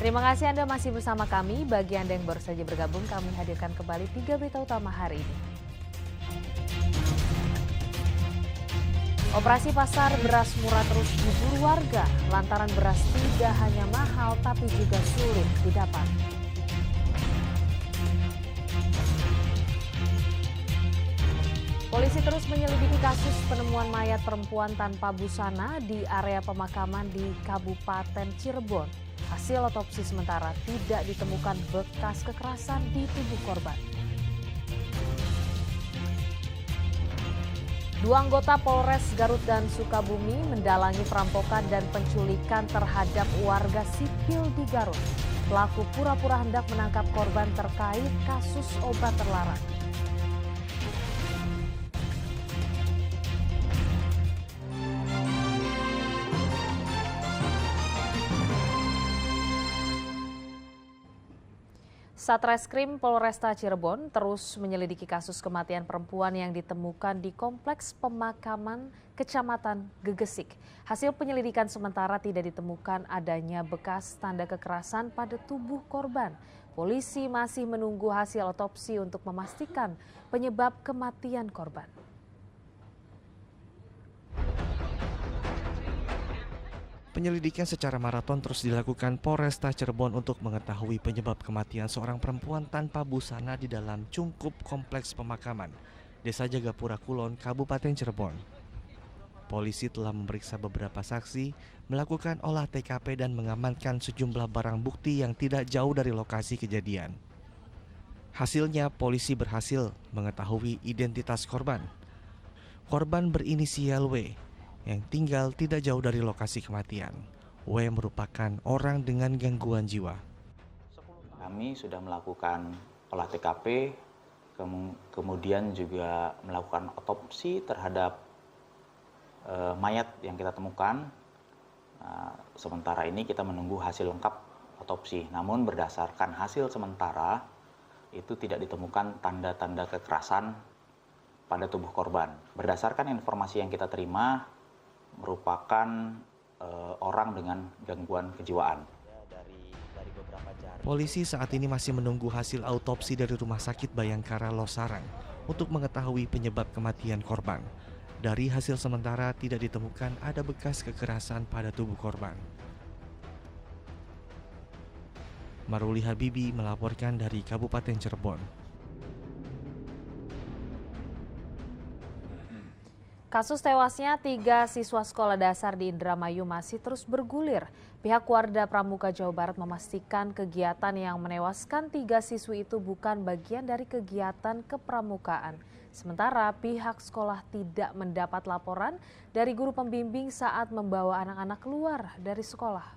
Terima kasih Anda masih bersama kami. Bagi Anda yang baru saja bergabung, kami hadirkan kembali 3 berita utama hari ini. Operasi pasar beras murah terus diburu warga, lantaran beras tidak hanya mahal tapi juga sulit didapat. Polisi terus menyelidiki kasus penemuan mayat perempuan tanpa busana di area pemakaman di Kabupaten Cirebon. Hasil otopsi sementara tidak ditemukan bekas kekerasan di tubuh korban. 2 anggota Polres Garut dan Sukabumi mendalangi perampokan dan penculikan terhadap warga sipil di Garut. Pelaku pura-pura hendak menangkap korban terkait kasus obat terlarang. Satreskrim Polresta Cirebon terus menyelidiki kasus kematian perempuan yang ditemukan di Kompleks Pemakaman Kecamatan Gegesik. Hasil penyelidikan sementara tidak ditemukan adanya bekas tanda kekerasan pada tubuh korban. Polisi masih menunggu hasil otopsi untuk memastikan penyebab kematian korban. Penyelidikan secara maraton terus dilakukan Polresta Cirebon untuk mengetahui penyebab kematian seorang perempuan tanpa busana di dalam cungkup Kompleks Pemakaman, Desa Jagapura Kulon, Kabupaten Cirebon. Polisi telah memeriksa beberapa saksi, melakukan olah TKP dan mengamankan sejumlah barang bukti yang tidak jauh dari lokasi kejadian. Hasilnya, polisi berhasil mengetahui identitas korban. Korban berinisial W yang tinggal tidak jauh dari lokasi kematian. W merupakan orang dengan gangguan jiwa. Kami sudah melakukan olah TKP, kemudian juga melakukan otopsi terhadap mayat yang kita temukan. Sementara ini kita menunggu hasil lengkap otopsi. Namun berdasarkan hasil sementara, itu tidak ditemukan tanda-tanda kekerasan pada tubuh korban. Berdasarkan informasi yang kita terima, merupakan orang dengan gangguan kejiwaan. Polisi saat ini masih menunggu hasil autopsi dari Rumah Sakit Bayangkara Losarang untuk mengetahui penyebab kematian korban. Dari hasil sementara tidak ditemukan ada bekas kekerasan pada tubuh korban. Maruli Habibi melaporkan dari Kabupaten Cirebon. Kasus tewasnya 3 siswa sekolah dasar di Indramayu masih terus bergulir. Pihak Warda Pramuka Jawa Barat memastikan kegiatan yang menewaskan 3 siswi itu bukan bagian dari kegiatan kepramukaan. Sementara pihak sekolah tidak mendapat laporan dari guru pembimbing saat membawa anak-anak keluar dari sekolah.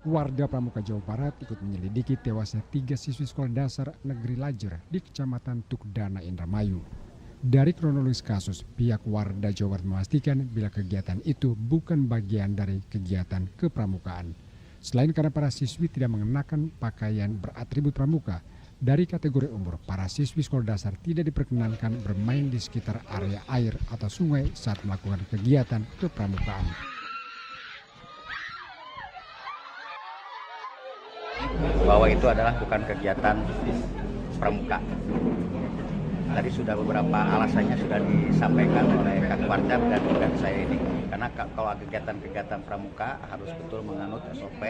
Warga Pramuka Jawa Barat ikut menyelidiki tewasnya 3 siswi sekolah dasar negeri Lajer di Kecamatan Tukdana, Indramayu. Dari kronologis kasus, pihak Warda Jawa Barat memastikan bila kegiatan itu bukan bagian dari kegiatan kepramukaan. Selain karena para siswi tidak mengenakan pakaian beratribut pramuka, dari kategori umur, para siswi sekolah dasar tidak diperkenankan bermain di sekitar area air atau sungai saat melakukan kegiatan kepramukaan. Bahwa itu adalah bukan kegiatan pramuka. Tadi sudah beberapa alasannya sudah disampaikan oleh Kak Warcap dan saya ini. Karena kalau kegiatan-kegiatan pramuka harus betul menganut SOP,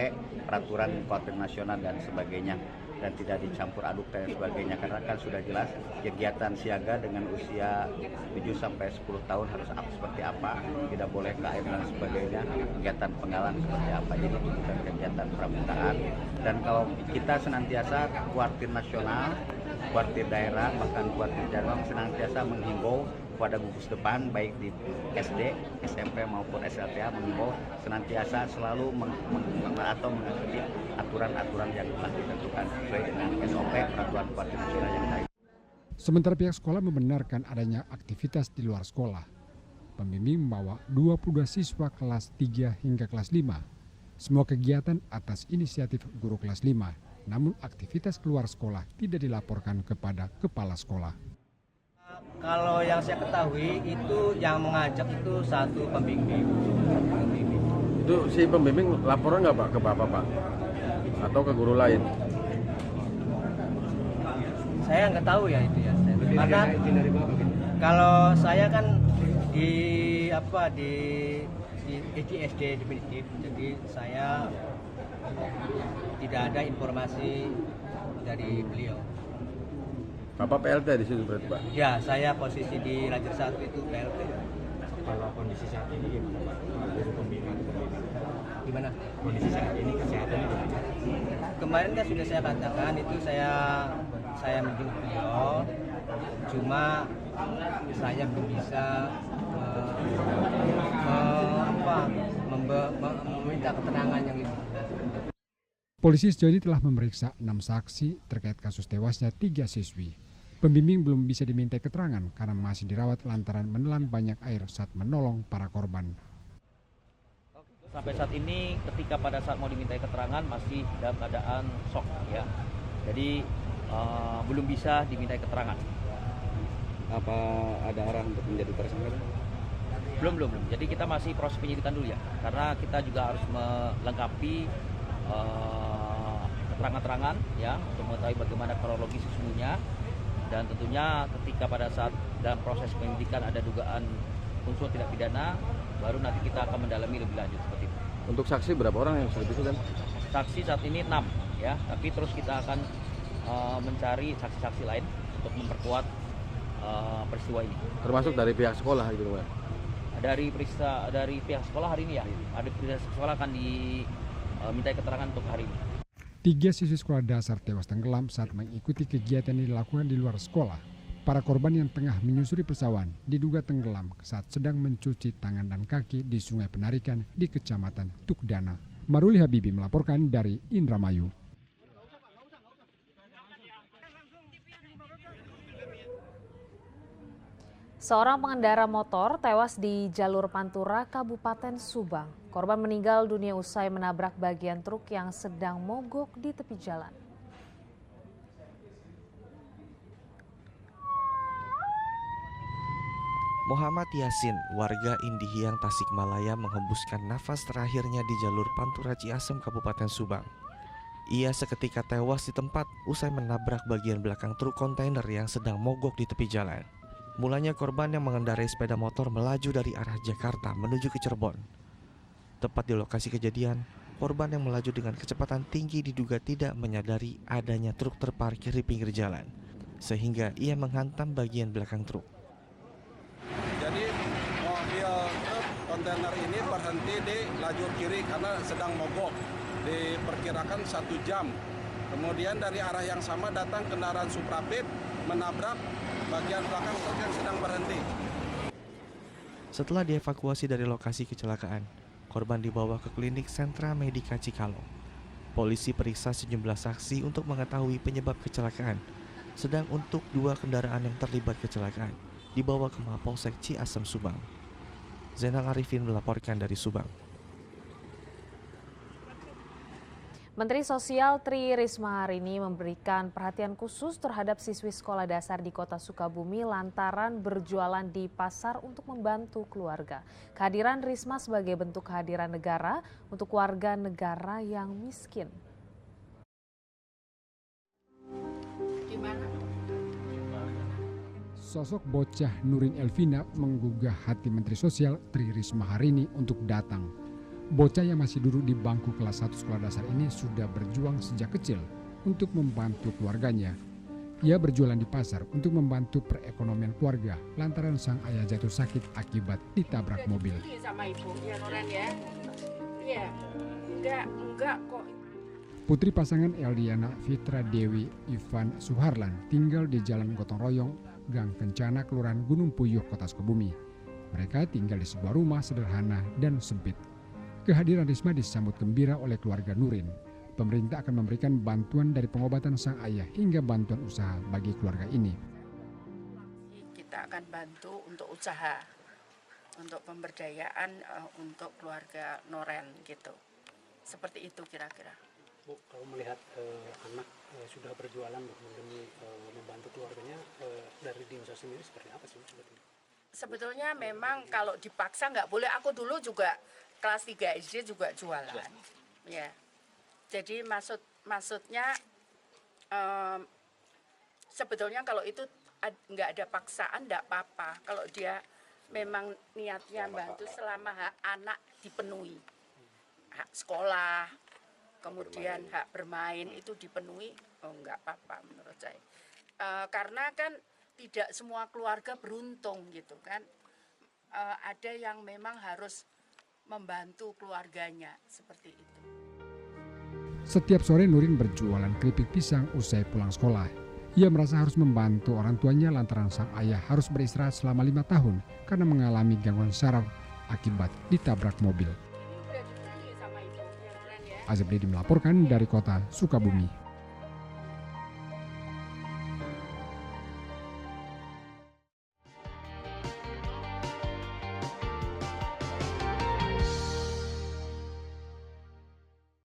peraturan kuartir nasional dan sebagainya. Dan tidak dicampur aduk dan sebagainya. Karena kan sudah jelas kegiatan siaga dengan usia 7-10 tahun harus seperti apa. Tidak boleh ke air dan sebagainya. Kegiatan penggalan seperti apa. Jadi itu bukan kegiatan pramukaan. Dan kalau kita senantiasa kuartir nasional, kuartir daerah, bahkan kuartir cabang senantiasa menghimbau kepada gugus depan baik di SD, SMP maupun SLTA menghimbau senantiasa selalu mengikuti aturan-aturan yang telah ditentukan sesuai dengan SOP peraturan kuartir nasional yang lain. Sementara pihak sekolah membenarkan adanya aktivitas di luar sekolah. Pembimbing membawa 22 siswa kelas 3 hingga kelas 5. Semua kegiatan atas inisiatif guru kelas 5. Namun aktivitas keluar sekolah tidak dilaporkan kepada kepala sekolah. Kalau yang saya ketahui itu yang mengajak itu satu pembimbing. Itu si pembimbing laporan nggak Pak ke Bapak Pak? Atau ke guru lain? Saya nggak tahu ya itu ya. Karena kalau saya kan di SD definitif, jadi saya tidak ada informasi dari beliau. Bapak PLT di situ berarti Pak? Ya, saya posisi di Lajur 1 itu PLT. Kalau kondisi saat ini gimana Pak? Guru pembimbing. Gimana? Kondisi saat ini kesehatannya gimana? Kemarin kan sudah saya katakan itu saya menjenguk beliau, cuma saya belum bisa meminta keterangan yang itu. Polisi sejauh ini telah memeriksa 6 saksi terkait kasus tewasnya 3 siswi. Pembimbing belum bisa dimintai keterangan karena masih dirawat lantaran menelan banyak air saat menolong para korban. Sampai saat ini ketika pada saat mau dimintai keterangan masih dalam keadaan shock ya. Jadi belum bisa dimintai keterangan. Apa ada arahan untuk menjadi tersangka? Belum. Jadi kita masih proses penyidikan dulu ya. Karena kita juga harus melengkapi keterangan-keterangan ya untuk mengetahui bagaimana kronologi sesungguhnya, dan tentunya ketika pada saat dalam proses penyidikan ada dugaan unsur tidak pidana, baru nanti kita akan mendalami lebih lanjut seperti itu. Untuk saksi berapa orang yang sudah disebutkan? Saksi saat ini 6 ya, tapi terus kita akan mencari saksi-saksi lain untuk memperkuat peristiwa ini. Termasuk dari pihak sekolah gitu Pak? Dari pihak sekolah hari ini ya, ada pihak sekolah akan dimintai keterangan untuk hari ini. 3 siswi sekolah dasar tewas tenggelam saat mengikuti kegiatan yang dilakukan di luar sekolah. Para korban yang tengah menyusuri persawahan diduga tenggelam saat sedang mencuci tangan dan kaki di Sungai Penarikan di Kecamatan Tukdana. Maruli Habibi melaporkan dari Indramayu. Seorang pengendara motor tewas di jalur Pantura, Kabupaten Subang. Korban meninggal dunia usai menabrak bagian truk yang sedang mogok di tepi jalan. Muhammad Yasin, warga Indihiyang Tasikmalaya menghembuskan nafas terakhirnya di jalur Pantura Ciasem, Kabupaten Subang. Ia seketika tewas di tempat usai menabrak bagian belakang truk kontainer yang sedang mogok di tepi jalan. Mulanya korban yang mengendarai sepeda motor melaju dari arah Jakarta menuju ke Cirebon. Tepat di lokasi kejadian, korban yang melaju dengan kecepatan tinggi diduga tidak menyadari adanya truk terparkir di pinggir jalan, sehingga ia menghantam bagian belakang truk. Jadi mobil truk kontainer ini berhenti di lajur kiri karena sedang mogok, diperkirakan 1 jam. Kemudian dari arah yang sama datang kendaraan Suprapit menabrak bagian belakang truk yang sedang berhenti. Setelah dievakuasi dari lokasi kecelakaan, korban dibawa ke klinik Sentra Medika Cikalong. Polisi periksa sejumlah saksi untuk mengetahui penyebab kecelakaan. Sedang untuk 2 kendaraan yang terlibat kecelakaan dibawa ke Mapolsek Ciasem Subang. Zainal Arifin melaporkan dari Subang. Menteri Sosial Tri Risma hari ini memberikan perhatian khusus terhadap siswi sekolah dasar di Kota Sukabumi lantaran berjualan di pasar untuk membantu keluarga. Kehadiran Risma sebagai bentuk kehadiran negara untuk warga negara yang miskin. Sosok bocah Nurin Elvina menggugah hati Menteri Sosial Tri Risma hari ini untuk datang. Bocah yang masih duduk di bangku kelas 1 sekolah dasar ini sudah berjuang sejak kecil untuk membantu keluarganya. Ia berjualan di pasar untuk membantu perekonomian keluarga lantaran sang ayah jatuh sakit akibat ditabrak mobil. Putri pasangan Eldiana Fitra Dewi Ivan Suharlan tinggal di Jalan Gotong Royong, Gang Kencana, Kelurahan Gunung Puyuh, Kota Sukabumi. Mereka tinggal di sebuah rumah sederhana dan sempit. Kehadiran Risma disambut gembira oleh keluarga Nurin. Pemerintah akan memberikan bantuan dari pengobatan sang ayah hingga bantuan usaha bagi keluarga ini. Kita akan bantu untuk usaha, untuk pemberdayaan untuk keluarga Noren gitu. Seperti itu kira-kira. Bu, kalau melihat anak sudah berjualan demi membantu keluarganya, dari Dinsa sendiri seperti apa sih sebetulnya? Sebetulnya memang kalau dipaksa nggak boleh. Aku dulu juga kelas 3 SD juga jualan. Ya. Jadi maksudnya sebetulnya kalau itu nggak ada paksaan nggak apa-apa. Kalau dia memang niatnya bantu selama hak anak dipenuhi. Hak sekolah, kemudian hak bermain itu dipenuhi, nggak apa-apa menurut saya. Karena kan tidak semua keluarga beruntung gitu kan. Ada yang memang harus membantu keluarganya seperti itu. Setiap sore Nurin berjualan keripik pisang usai pulang sekolah. Ia merasa harus membantu orang tuanya lantaran sang ayah harus beristirahat selama 5 tahun karena mengalami gangguan saraf akibat ditabrak mobil. Azabri melaporkan dari kota Sukabumi.